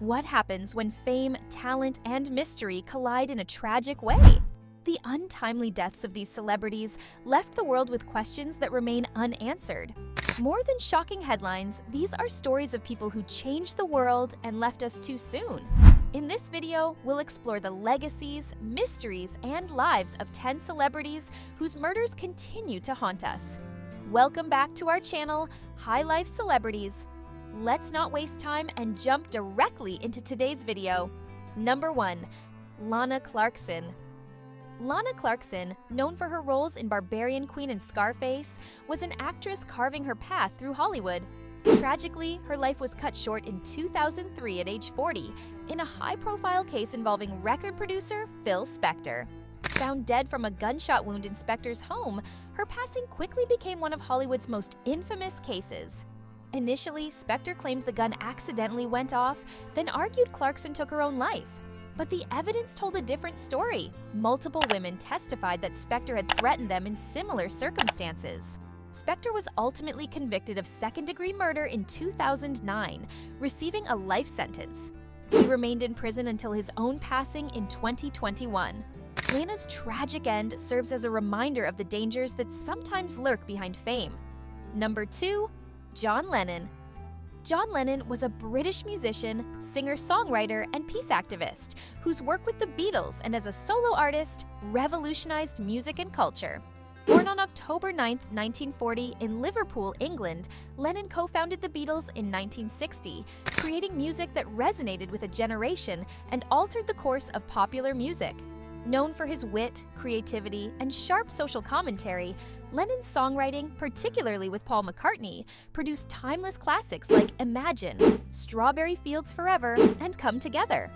What happens when fame, talent, and mystery collide in a tragic way? The untimely deaths of these celebrities left the world with questions that remain unanswered. More than shocking headlines, these are stories of people who changed the world and left us too soon. In this video, we'll explore the legacies, mysteries, and lives of 10 celebrities whose murders continue to haunt us. Welcome back to our channel, High Life Celebrities. Let's not waste time and jump directly into today's video. Number 1. Lana Clarkson. Lana Clarkson, known for her roles in Barbarian Queen and Scarface, was an actress carving her path through Hollywood. Tragically, her life was cut short in 2003 at age 40 in a high-profile case involving record producer Phil Spector. Found dead from a gunshot wound in Spector's home, her passing quickly became one of Hollywood's most infamous cases. Initially, Spector claimed the gun accidentally went off, then argued Clarkson took her own life. But the evidence told a different story. Multiple women testified that Spector had threatened them in similar circumstances. Spector was ultimately convicted of second-degree murder in 2009, receiving a life sentence. He remained in prison until his own passing in 2021. Lana's tragic end serves as a reminder of the dangers that sometimes lurk behind fame. Number 2. John Lennon. John Lennon was a British musician, singer-songwriter, and peace activist whose work with the Beatles and as a solo artist revolutionized music and culture. Born on October 9, 1940 in Liverpool, England, Lennon co-founded the Beatles in 1960, creating music that resonated with a generation and altered the course of popular music. Known for his wit, creativity, and sharp social commentary, Lennon's songwriting, particularly with Paul McCartney, produced timeless classics like Imagine, Strawberry Fields Forever, and Come Together.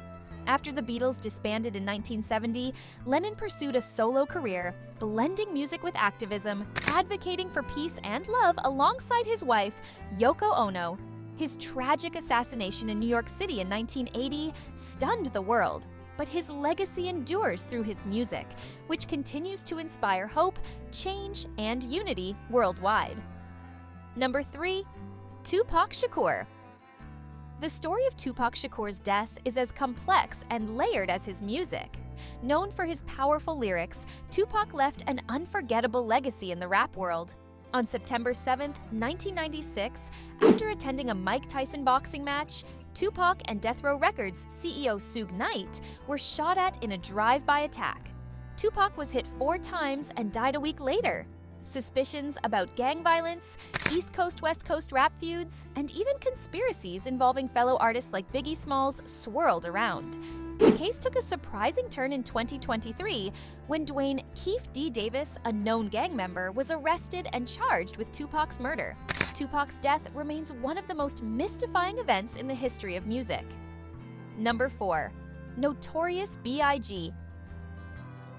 After the Beatles disbanded in 1970, Lennon pursued a solo career, blending music with activism, advocating for peace and love alongside his wife, Yoko Ono. His tragic assassination in New York City in 1980 stunned the world. But his legacy endures through his music, which continues to inspire hope, change, and unity worldwide. Number 3. Tupac Shakur. The story of Tupac Shakur's death is as complex and layered as his music. Known for his powerful lyrics, Tupac left an unforgettable legacy in the rap world. On September 7, 1996, after attending a Mike Tyson boxing match, Tupac and Death Row Records CEO Suge Knight were shot at in a drive-by attack. Tupac was hit 4 times and died a week later. Suspicions about gang violence, East Coast-West Coast rap feuds, and even conspiracies involving fellow artists like Biggie Smalls swirled around. The case took a surprising turn in 2023 when Dwayne Keefe D. Davis, a known gang member, was arrested and charged with Tupac's murder. Tupac's death remains one of the most mystifying events in the history of music. Number 4. Notorious B.I.G.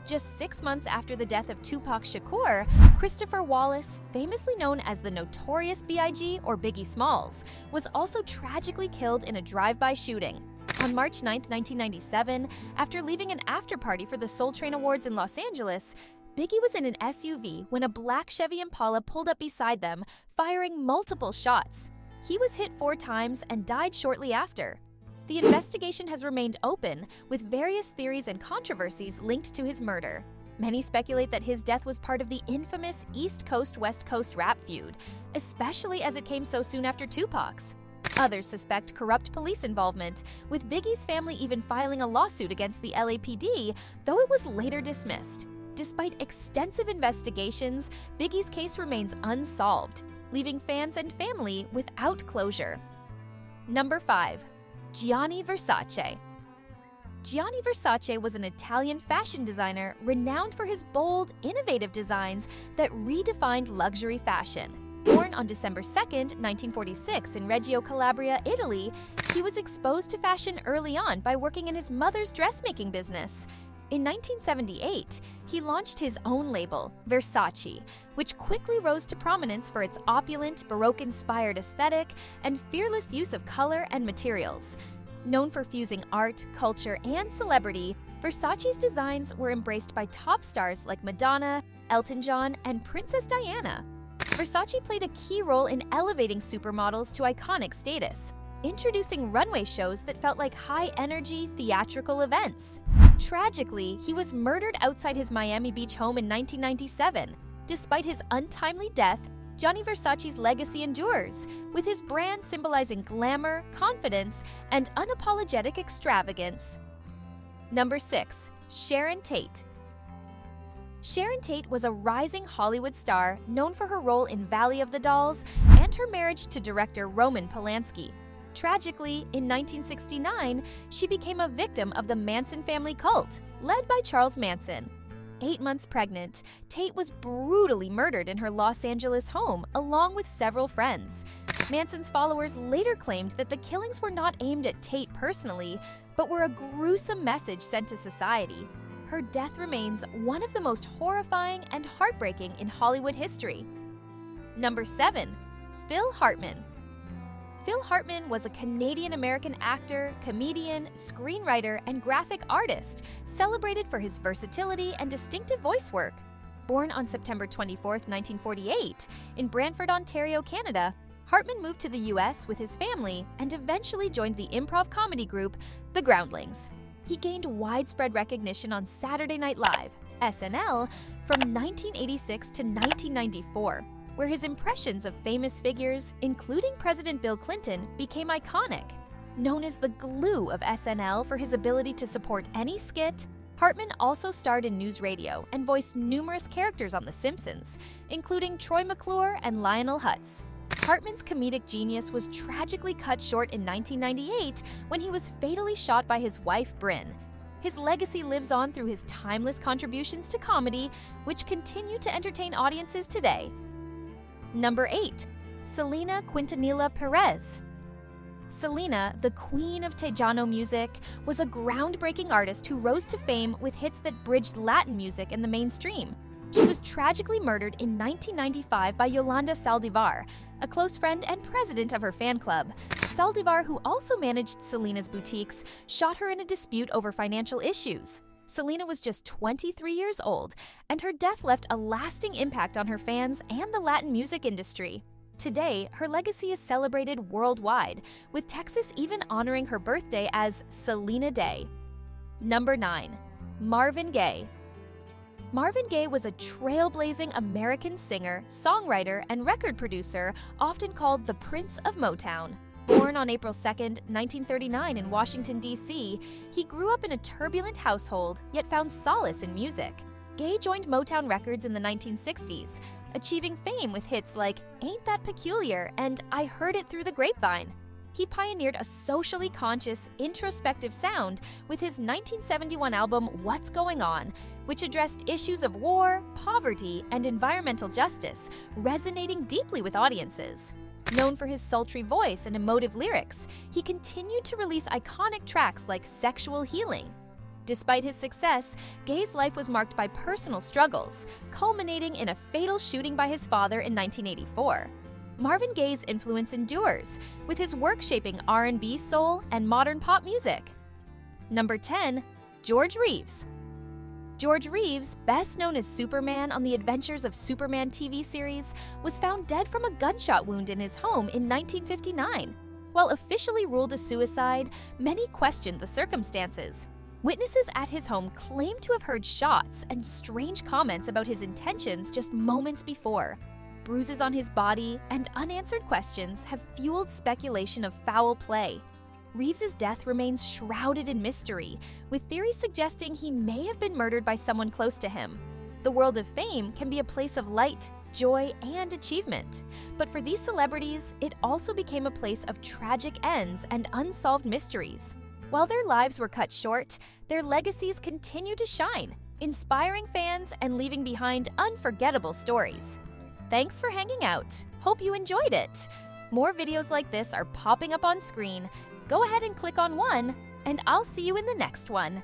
Just 6 months after the death of Tupac Shakur, Christopher Wallace, famously known as the Notorious B.I.G. or Biggie Smalls, was also tragically killed in a drive-by shooting. On March 9, 1997, after leaving an after-party for the Soul Train Awards in Los Angeles, Biggie was in an SUV when a black Chevy Impala pulled up beside them, firing multiple shots. He was hit 4 times and died shortly after. The investigation has remained open, with various theories and controversies linked to his murder. Many speculate that his death was part of the infamous East Coast-West Coast rap feud, especially as it came so soon after Tupac's. Others suspect corrupt police involvement, with Biggie's family even filing a lawsuit against the LAPD, though it was later dismissed. Despite extensive investigations, Biggie's case remains unsolved, leaving fans and family without closure. Number 5. Gianni Versace. Gianni Versace was an Italian fashion designer renowned for his bold, innovative designs that redefined luxury fashion. Born on December 2, 1946 in Reggio Calabria, Italy, he was exposed to fashion early on by working in his mother's dressmaking business. In 1978, he launched his own label, Versace, which quickly rose to prominence for its opulent, Baroque-inspired aesthetic and fearless use of color and materials. Known for fusing art, culture, and celebrity, Versace's designs were embraced by top stars like Madonna, Elton John, and Princess Diana. Versace played a key role in elevating supermodels to iconic status. introducing runway shows that felt like high-energy theatrical events. Tragically, he was murdered outside his Miami Beach home in 1997. Despite his untimely death, Gianni Versace's legacy endures, with his brand symbolizing glamour, confidence, and unapologetic extravagance. Number 6. Sharon Tate. Sharon Tate was a rising Hollywood star known for her role in Valley of the Dolls and her marriage to director Roman Polanski. Tragically, in 1969, she became a victim of the Manson family cult, led by Charles Manson. 8 months pregnant, Tate was brutally murdered in her Los Angeles home along with several friends. Manson's followers later claimed that the killings were not aimed at Tate personally, but were a gruesome message sent to society. Her death remains one of the most horrifying and heartbreaking in Hollywood history. Number 7. Phil Hartman. Phil Hartman was a Canadian-American actor, comedian, screenwriter, and graphic artist, celebrated for his versatility and distinctive voice work. Born on September 24, 1948, in Brantford, Ontario, Canada, Hartman moved to the U.S. with his family and eventually joined the improv comedy group, The Groundlings. He gained widespread recognition on Saturday Night Live, SNL, from 1986 to 1994. Where his impressions of famous figures, including President Bill Clinton, became iconic. Known as the glue of SNL for his ability to support any skit, Hartman also starred in news radio and voiced numerous characters on The Simpsons, including Troy McClure and Lionel Hutz. Hartman's comedic genius was tragically cut short in 1998 when he was fatally shot by his wife, Bryn. His legacy lives on through his timeless contributions to comedy, which continue to entertain audiences today. Number 8. Selena Quintanilla Perez. Selena, the queen of Tejano music, was a groundbreaking artist who rose to fame with hits that bridged Latin music in the mainstream. She was tragically murdered in 1995 by Yolanda Saldivar, a close friend and president of her fan club. Saldivar, who also managed Selena's boutiques, shot her in a dispute over financial issues. Selena was just 23 years old, and her death left a lasting impact on her fans and the Latin music industry. Today, her legacy is celebrated worldwide, with Texas even honoring her birthday as Selena Day. Number 9. Marvin Gaye. Marvin Gaye was a trailblazing American singer, songwriter, and record producer, often called the Prince of Motown. Born on April 2, 1939 in Washington, D.C., he grew up in a turbulent household, yet found solace in music. Gaye joined Motown Records in the 1960s, achieving fame with hits like Ain't That Peculiar and I Heard It Through the Grapevine. He pioneered a socially conscious, introspective sound with his 1971 album What's Going On, which addressed issues of war, poverty, and environmental justice, resonating deeply with audiences. Known for his sultry voice and emotive lyrics, he continued to release iconic tracks like Sexual Healing. Despite his success, Gaye's life was marked by personal struggles, culminating in a fatal shooting by his father in 1984. Marvin Gaye's influence endures, with his work shaping R&B, soul, and modern pop music. Number 10. George Reeves. George Reeves, best known as Superman on the Adventures of Superman TV series, was found dead from a gunshot wound in his home in 1959. While officially ruled a suicide, many questioned the circumstances. Witnesses at his home claimed to have heard shots and strange comments about his intentions just moments before. Bruises on his body and unanswered questions have fueled speculation of foul play. Reeves's death remains shrouded in mystery, with theories suggesting he may have been murdered by someone close to him. The world of fame can be a place of light, joy, and achievement. But for these celebrities, it also became a place of tragic ends and unsolved mysteries. While their lives were cut short, their legacies continue to shine, inspiring fans and leaving behind unforgettable stories. Thanks for hanging out. Hope you enjoyed it. More videos like this are popping up on screen. Go ahead and click on one, and I'll see you in the next one.